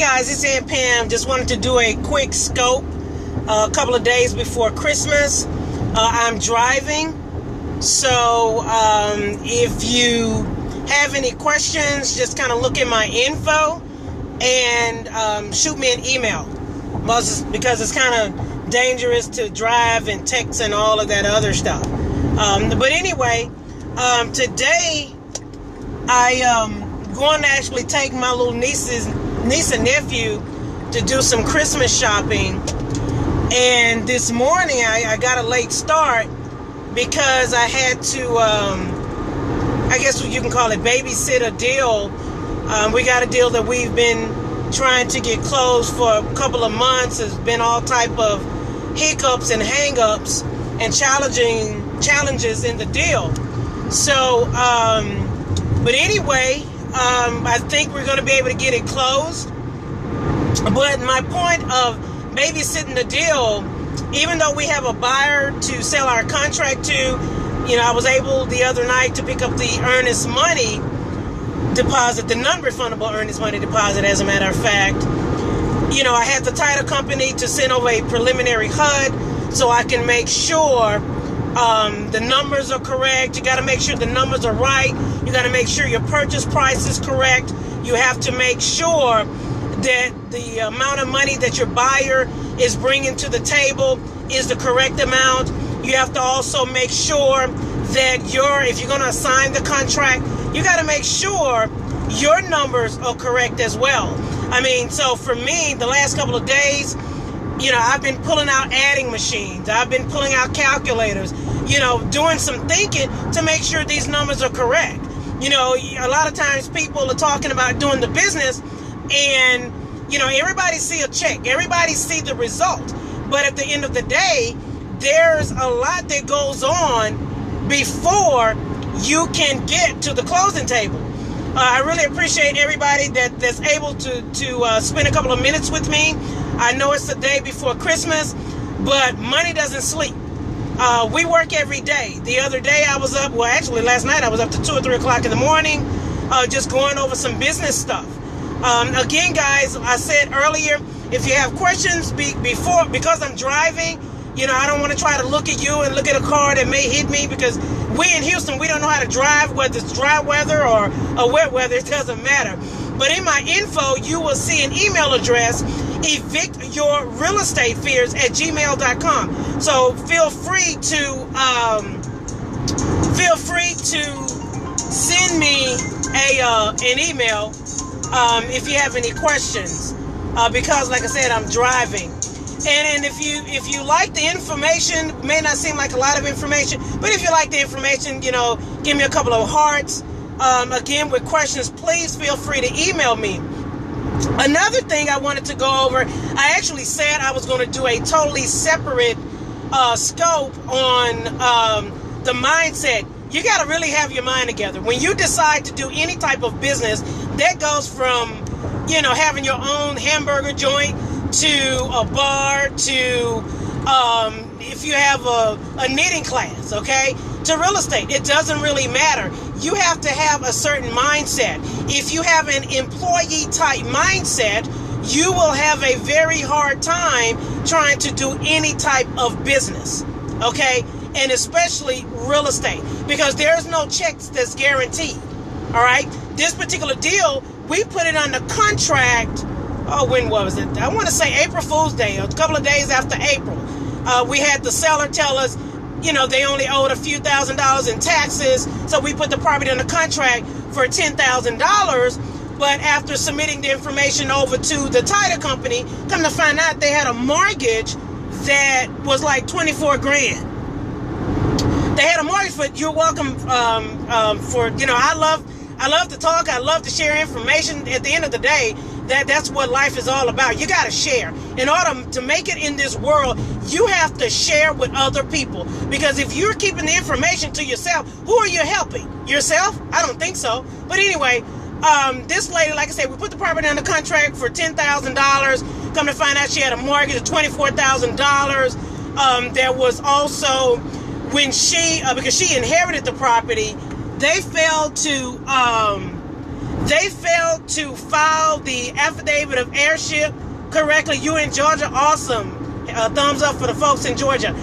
guys, it's Aunt Pam. Just wanted to do a quick scope a couple of days before Christmas. I'm driving, so if you have any questions, just kind of look at my info and shoot me an email, because it's kind of dangerous to drive and text and all of that other stuff. But anyway, today I going to actually take my little niece and nephew to do some Christmas shopping. And this morning I got a late start because I had to, I guess you can call it babysit a deal. We got a deal that we've been trying to get closed for a couple of months. There's been all type of hiccups and hang-ups and challenges in the deal. So, but anyway, I think we're going to be able to get it closed. But my point of babysitting the deal, even though we have a buyer to sell our contract to, I was able the other night to pick up the earnest money deposit, the non-refundable earnest money deposit, as a matter of fact. I had the title company to send over a preliminary HUD so I can make sure the numbers are correct. You got to make sure the numbers are right. You got to make sure your purchase price is correct. You have to make sure that the amount of money that your buyer is bringing to the table is the correct amount. You have to also make sure that if you're going to assign the contract, you got to make sure your numbers are correct as well. So for me, the last couple of days, I've been pulling out adding machines. I've been pulling out calculators, doing some thinking to make sure these numbers are correct. A lot of times people are talking about doing the business and, everybody see a check. Everybody see the result. But at the end of the day, there's a lot that goes on before you can get to the closing table. I really appreciate everybody that's able to spend a couple of minutes with me. I know it's the day before Christmas, but money doesn't sleep. We work every day. The other day I was up, last night I was up to 2 or 3 o'clock in the morning, just going over some business stuff. Again, guys, I said earlier, if you have questions because I'm driving, I don't want to try to look at you and look at a car that may hit me, because we in Houston, we don't know how to drive, whether it's dry weather or wet weather, it doesn't matter. But in my info, you will see an email address, evictyourrealestatefears@gmail.com. So feel free to send me an email if you have any questions, because like I said, I'm driving. And if you like the information, it may not seem like a lot of information, but if you like the information, give me a couple of hearts. Again, with questions, please feel free to email me. Another thing I wanted to go over, I actually said I was going to do a totally separate scope on the mindset. You got to really have your mind together. When you decide to do any type of business, that goes from, having your own hamburger joint to a bar to, if you have a knitting class, okay, to real estate. It doesn't really matter. You have to have a certain mindset. If you have an employee type mindset, you will have a very hard time trying to do any type of business, okay, and especially real estate, because there's no checks that's guaranteed. All right, this particular deal, we put it under contract. When was it? I want to say April Fool's Day, a couple of days after April. We had the seller tell us, they only owed a few $1,000s in taxes, so we put the property under contract for $10,000. But after submitting the information over to the title company, come to find out they had a mortgage that was like 24 grand. They had a mortgage, but you're welcome for, I love to talk. I love to share information. At the end of the day, that's what life is all about. You got to share. In order to make it in this world, you have to share with other people. Because if you're keeping the information to yourself, who are you helping? Yourself? I don't think so. But anyway, this lady, like I said, we put the property under contract for $10,000. Come to find out she had a mortgage of $24,000. There was also, when she, because she inherited the property, they failed to They failed to file the affidavit of heirship correctly. You in Georgia, awesome. Thumbs up for the folks in Georgia.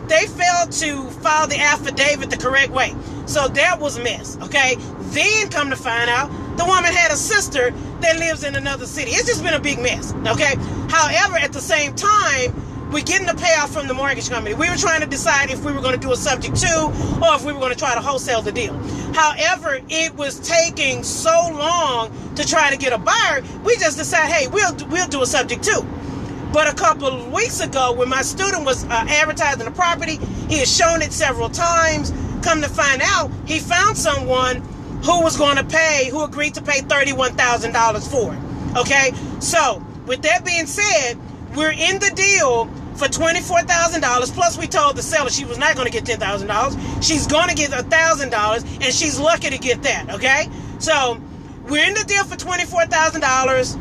They failed to file the affidavit the correct way. So that was a mess, okay? Then come to find out, the woman had a sister that lives in another city. It's just been a big mess, okay? However, at the same time, we're getting the payoff from the mortgage company. We were trying to decide if we were going to do a subject to or if we were going to try to wholesale the deal. However, it was taking so long to try to get a buyer, we just decided, hey, we'll do a subject to. But a couple of weeks ago, when my student was advertising the property, he had shown it several times. Come to find out, he found someone who was going to pay, who agreed to pay $31,000 for it. Okay? So, with that being said, we're in the deal for $24,000, plus we told the seller she was not going to get $10,000. She's going to get $1,000, and she's lucky to get that, okay? So, we're in the deal for $24,000.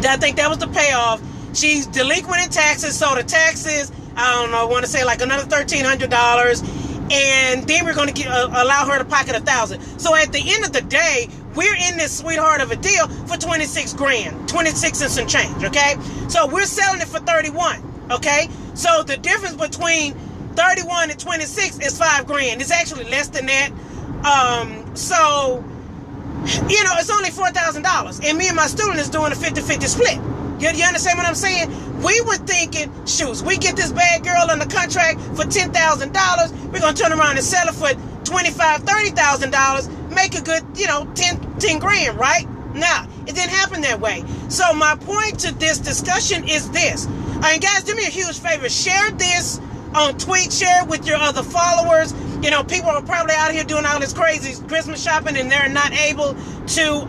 I think that was the payoff. She's delinquent in taxes, so the taxes, I don't know, I want to say like another $1,300, and then we're going to allow her to pocket $1,000. So at the end of the day, we're in this sweetheart of a deal for 26 grand, 26 and some change, okay? So we're selling it for 31, okay? So the difference between 31 and 26 is 5 grand. It's actually less than that. So, you know, it's only $4,000. And me and my student is doing a 50-50 split. You understand what I'm saying? We were thinking, shoot, we get this bad girl on the contract for $10,000. We're going to turn around and sell it for $25,000, $30,000. Make a good, 10 grand, right? Nah, it didn't happen that way. So my point to this discussion is this. And guys, do me a huge favor. Share this on tweet. Share it with your other followers. You know, people are probably out here doing all this crazy Christmas shopping and they're not able to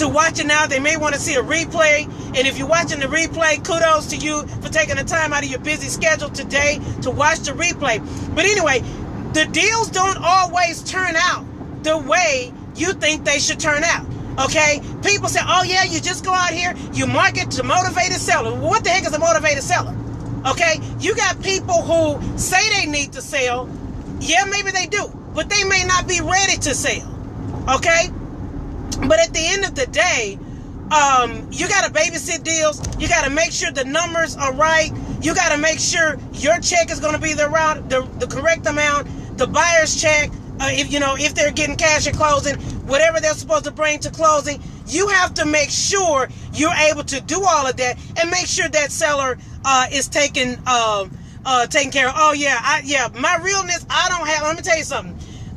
watch it now. They may want to see a replay. And if you're watching the replay, kudos to you for taking the time out of your busy schedule today to watch the replay. But anyway, the deals don't always turn out the way you think they should turn out. Okay? People say, oh yeah, you just go out here, you market to motivated seller. Well, what the heck is a motivated seller? Okay? You got people who say they need to sell. Yeah, maybe they do. But they may not be ready to sell. Okay? But at the end of the day, you got to babysit deals. You got to make sure the numbers are right. You got to make sure your check is going to be the correct amount. The buyer's check, if they're getting cash at closing, whatever they're supposed to bring to closing, you have to make sure you're able to do all of that and make sure that seller is taken care of. Oh yeah, my realness, I don't have. Let me tell you something.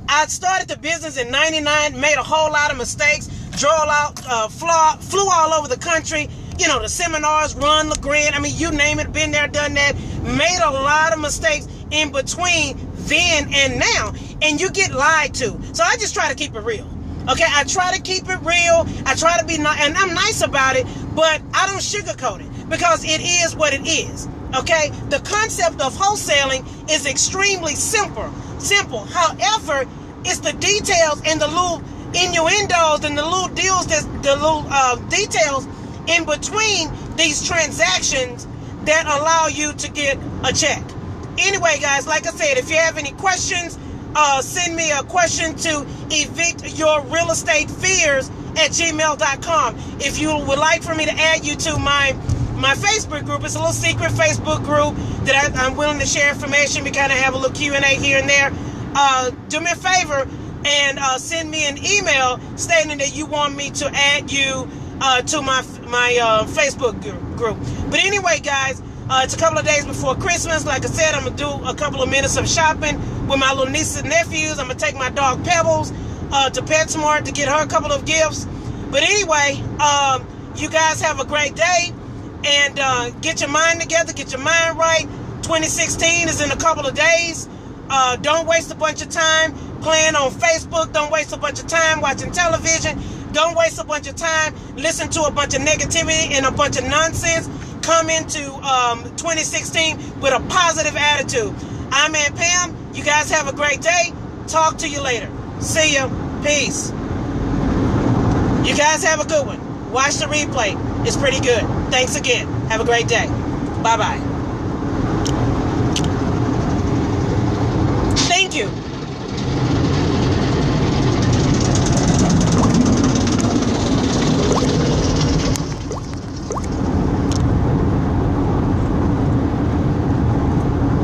I started the business in '99, made a whole lot of mistakes, drove out, flew all over the country, the seminars, run LeGrand, you name it, been there, done that, made a lot of mistakes in between then and now, and you get lied to. So I just try to keep it real. Okay, I try to keep it real. I try to be nice, and I'm nice about it, but I don't sugarcoat it because it is what it is. Okay, the concept of wholesaling is extremely simple. However, it's the details and the little innuendos and the little deals, details in between these transactions that allow you to get a check. Anyway, guys, like I said, if you have any questions, send me a question to evictyourrealestatefears@gmail.com. If you would like for me to add you to my Facebook group, it's a little secret Facebook group that I'm willing to share information. We kind of have a little Q&A here and there. Do me a favor and send me an email stating that you want me to add you to my Facebook group. But anyway, guys, it's a couple of days before Christmas. Like I said, I'm going to do a couple of minutes of shopping with my little nieces and nephews. I'm going to take my dog Pebbles to PetSmart to get her a couple of gifts. But anyway, you guys have a great day. And get your mind together, get your mind right. 2016 is in a couple of days. Don't waste a bunch of time playing on Facebook. Don't waste a bunch of time watching television. Don't waste a bunch of time listening to a bunch of negativity and a bunch of nonsense. Come into 2016 with a positive attitude. I'm Aunt Pam. You guys have a great day. Talk to you later. See ya. Peace. You guys have a good one. Watch the replay. It's pretty good. Thanks again. Have a great day. Bye-bye. Thank you.